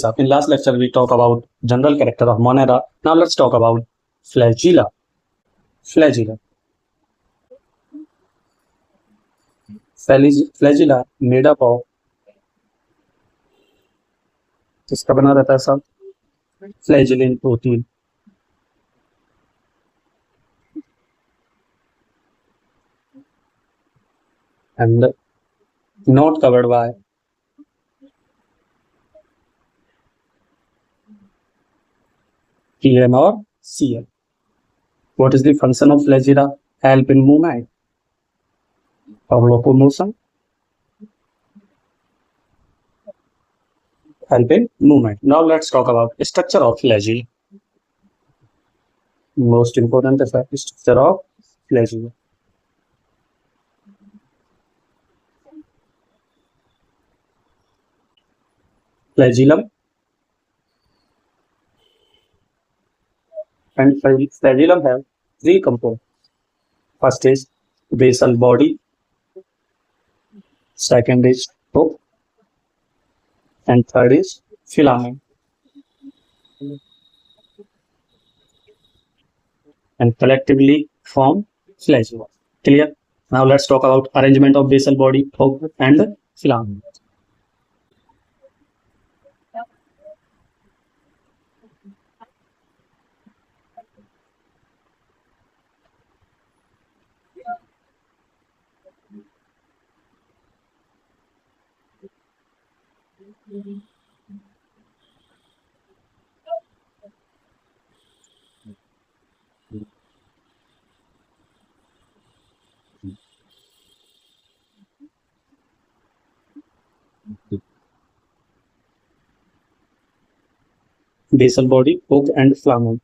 In last lecture, we talk about general character of Monera. Now let's talk about flagella. Flagella. Flagella made up of किसका बना रहता है सब? Flagellin protein. And not covered by TN or CL. What is the function of flagella? Help in movement or locomotion. Help in movement. Now let's talk about structure of flagella. Most important is the structure of flagella. Flagellum and flagellum have three components. First is basal body, second is hook, and third is filament. And collectively form flagella. Clear? Now let's talk about arrangement of basal body, hook, and filament. Basal body, hook and filament.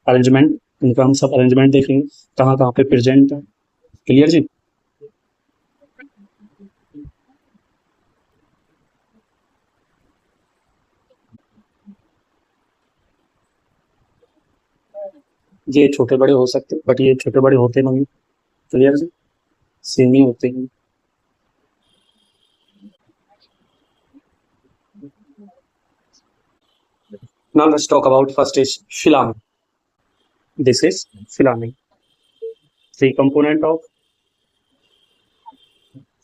Arrangement, इनका हम सब arrangement देखेंगे कहाँ कहाँ पे present है. Clear जी? ये छोटे बड़े हो सकते बट ये छोटे बड़े होते नहीं. क्लियर जी? सेम ही होते हैं. Now let's talk about first is filament. This is filament. Three component of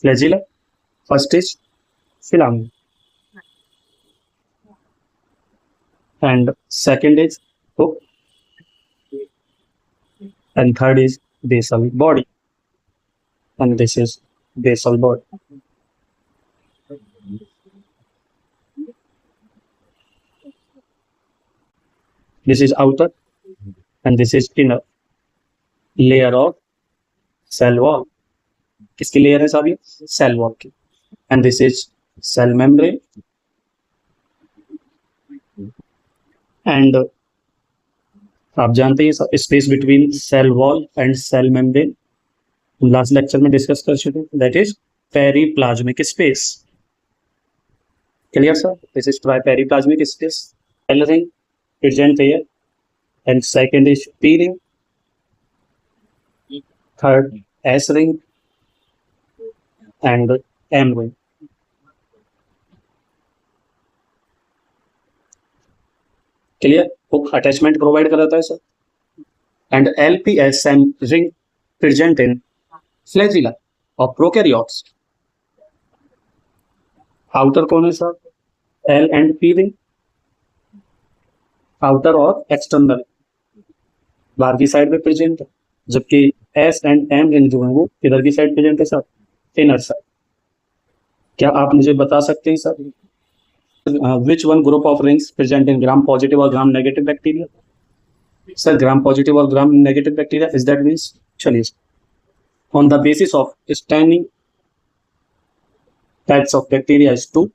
flagella. First is filament, and second is hook, and third is basal body, and this is basal body. This is outer and this is inner layer of cell wall. किसकी layer है साहब ये? Cell wall की. And this is cell membrane. एंड आप जानते हैं space between cell wall and cell membrane last lecture में डिस्कस कर चुके. That is periplasmic space. Clear sir? This is periplasmic space. पहले thing present here, and second is P ring, third S ring, and M ring. Clear? Hook attachment provide कराता है sir. And LPSM ring present in flagella of prokaryotes. Outer कौन है sir? L and P ring. Outer और external बाहर की side पे present है, जबकि एस एंड एम रिंग जो है वो इधर की साइड प्रेजेंट है सर, इनर साइड. क्या आप मुझे बता सकते हैं sir which one group of rings present in gram positive और gram negative bacteria? Sir gram positive और gram negative bacteria is that means चलिए on the basis of staining types of bacteria is two.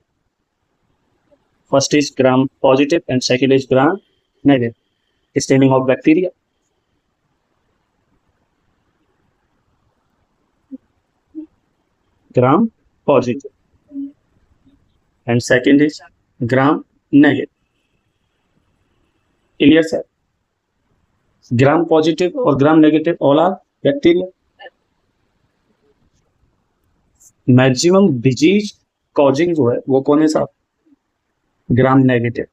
First is gram positive and second is gram negative. Staining of bacteria. Gram positive and second is gram negative. Clear sir? Gram positive or gram negative all are bacteria. Maximum disease causing जो है वो कौन है साहब? Gram negative.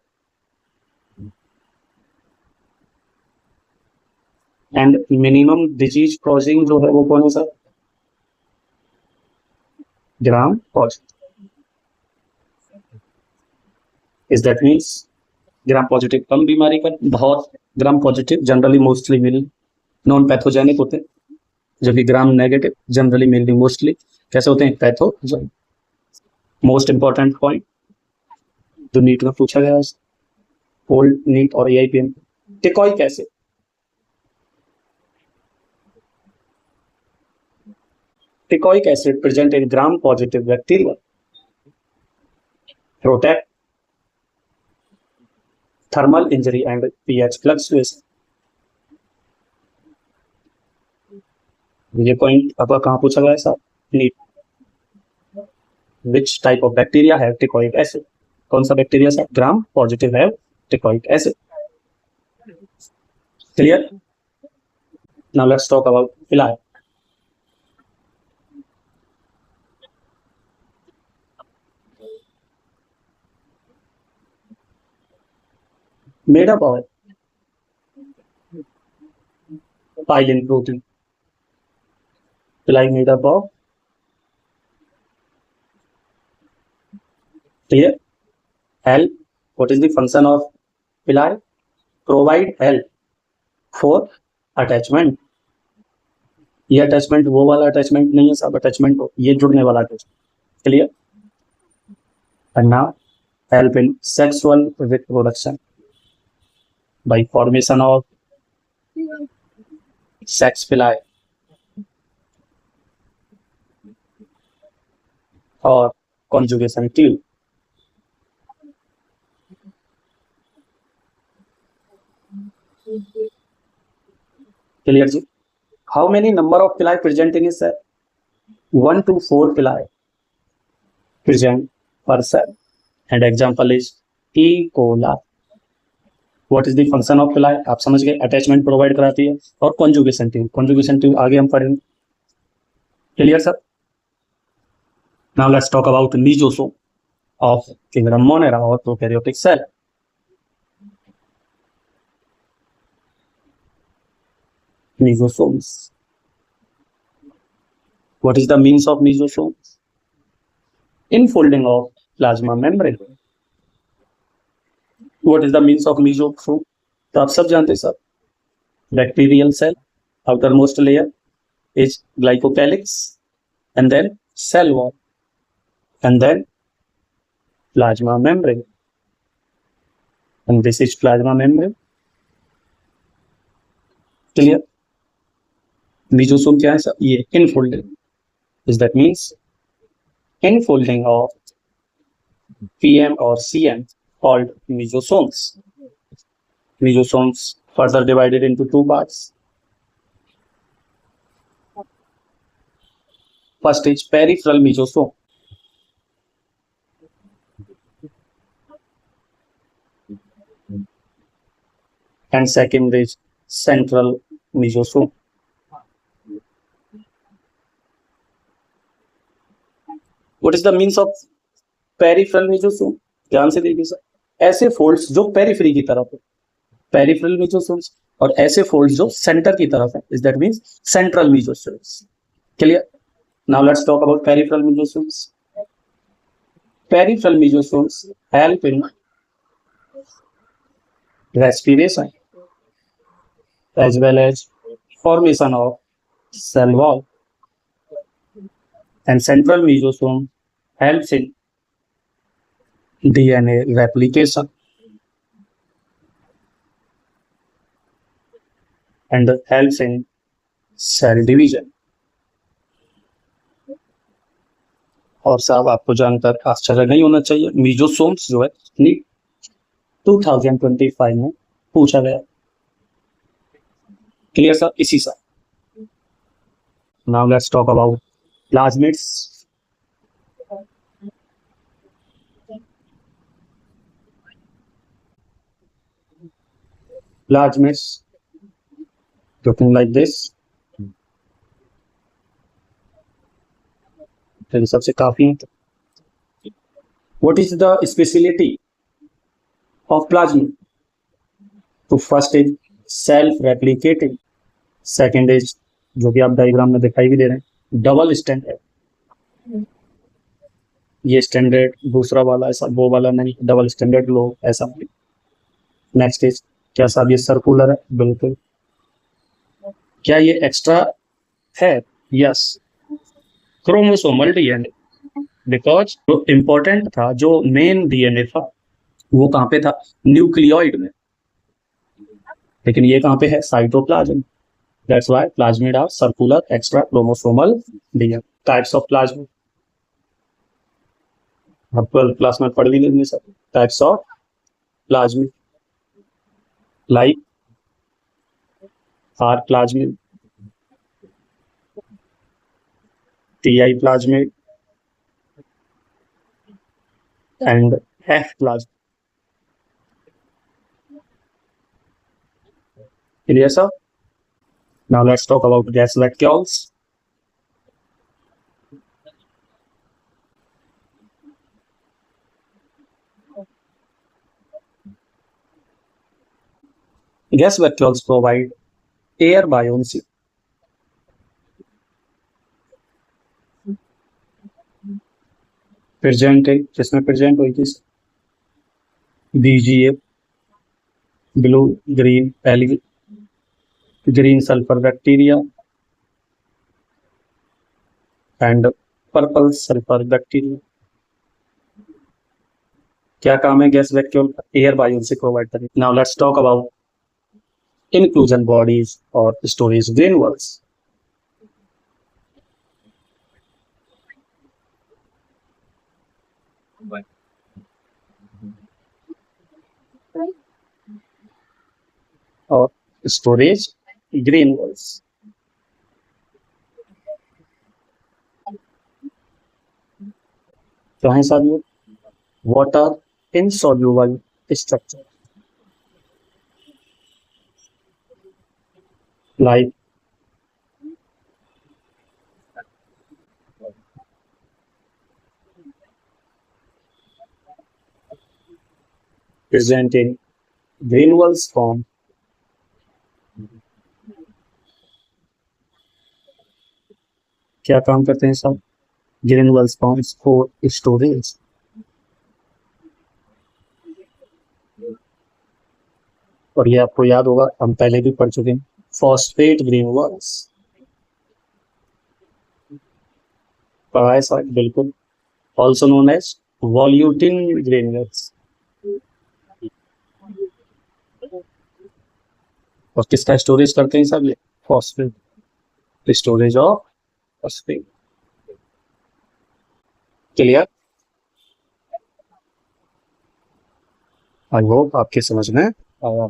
And minimum disease causing जो है वो कौन है sir? Gram positive. Is that means gram positive कम बीमारी का, बहुत ग्राम पॉजिटिव जनरली मोस्टली मिल नॉन पैथोजेनिक होते हैं, जबकि gram negative generally mainly mostly कैसे होते हैं? पैथोजेनिक। मोस्ट इंपॉर्टेंट पॉइंट जो नीट में पूछा गया है, ओल्ड नीट और AIPM, teichoic acid. टिकॉइक acid present in gram positive bacteria protect thermal injury and pH fluctuation. ये पॉइंट अब कहाँ पूछा गया है साहब? NEET. Which type of bacteria have teichoic acid? कौन सा bacteria sir gram positive have teichoic acid? Clear? Now let's talk about pili. made up of pyelin protein. Pili made up of clear help. What is the function of pili? Provide help for attachment. ये attachment वो वाला attachment नहीं है सब, attachment ये जुड़ने वाला attachment. Clear? And now help in sexual reproduction by formation of sex villi or conjugation tube. Clear ji? How many number of villi present in a cell? 1 to 4 villi present per cell, and example is E. coli. What is the function of villi? आप समझ गए, attachment provide कराती है, और conjugation tube, conjugation tube आगे हम पढ़ेंगे। Clear sir? Now let's talk about mesosome of kingdom Monera और prokaryotic cell. Mesosomes. What is the means of mesosomes? Infolding of plasma membrane. What is the means of mesosome? तो आप सब जानते हैं sir, bacterial cell, outermost layer is glycocalyx, and then cell wall, and then plasma membrane, and this is plasma membrane. Clear? Mesosome क्या है sir? ये infolding. Is that means infolding of PM or CM called mesosomes. Mesosomes further divided into two parts. First is peripheral mesosome. And second is central mesosome. What is the means of peripheral mesosome? ध्यान से देखिए sir, ऐसे folds जो periphery की तरफ है, peripheral मेसोसोम्स, और ऐसे फोल्ड्स जो सेंटर की तरफ है, is that means central मेसोसोम्स। Clear? Now let's talk about peripheral मेसोसोम्स। Peripheral मेसोसोम्स help in respiration as well as formation of cell wall, and central mesosome helps in DNA replication and helps in cell division. और साहब आपको जानकर आश्चर्य नहीं होना चाहिए, मेसोसोम्स जो है नीट 2025 में पूछा गया। Clear sir? इसी साल। Now let's talk about plasmids. Plasmids looking like this. तो सबसे काफी है। What is the speciality of plasmid? तो first is self-replicating, second is, जो कि आप डायग्राम में दिखाई भी दे रहे हैं, डबल स्टैंडर्ड। ये स्टैंडर्ड दूसरा वाला, ऐसा वो वाला नहीं, डबल स्टैंडर्ड लो ऐसा नहीं। नेक्स्ट इज, क्या साहब ये सर्कुलर है? बिल्कुल। क्या ये एक्स्ट्रा है? Yes, chromosomal DNA. बिकॉज जो इंपॉर्टेंट था, जो मेन डीएनए था, वो कहाँ पे था? न्यूक्लियोइड में। लेकिन ये कहाँ पे है? Cytoplasm. That's why plasmid are circular extra chromosomal DNA. Types of plasmid आप 12th क्लास में पढ़ भी लेंगे सब। Types of plasmid, like R plasmid, Ti plasmid and F plasma. Clear, sir? Now let's talk about gas vacuoles. Gas vacuoles provide air buoyancy. Present है, किसमें present हुई थी? BGA, blue, green, algae, green sulfur bacteria and purple sulfur bacteria. क्या काम है gas vacuole का? Air buoyancy provide करें। Now let's talk about inclusion bodies or storage granules. और storage granules. क्या है साहब ये? Water insoluble structure like present in granules form. क्या काम करते हैं साहब? Granules forms for storage. और ये आपको याद होगा, हम पहले भी पढ़ चुके हैं, फॉस्फेट ग्रेनुअल्स। पढ़ा है साहब? बिल्कुल। Also known as volutin granules. और किसका स्टोरेज करते हैं साहब? ये phosphate, storage of phosphate. Clear? I hope आपके समझ में आया।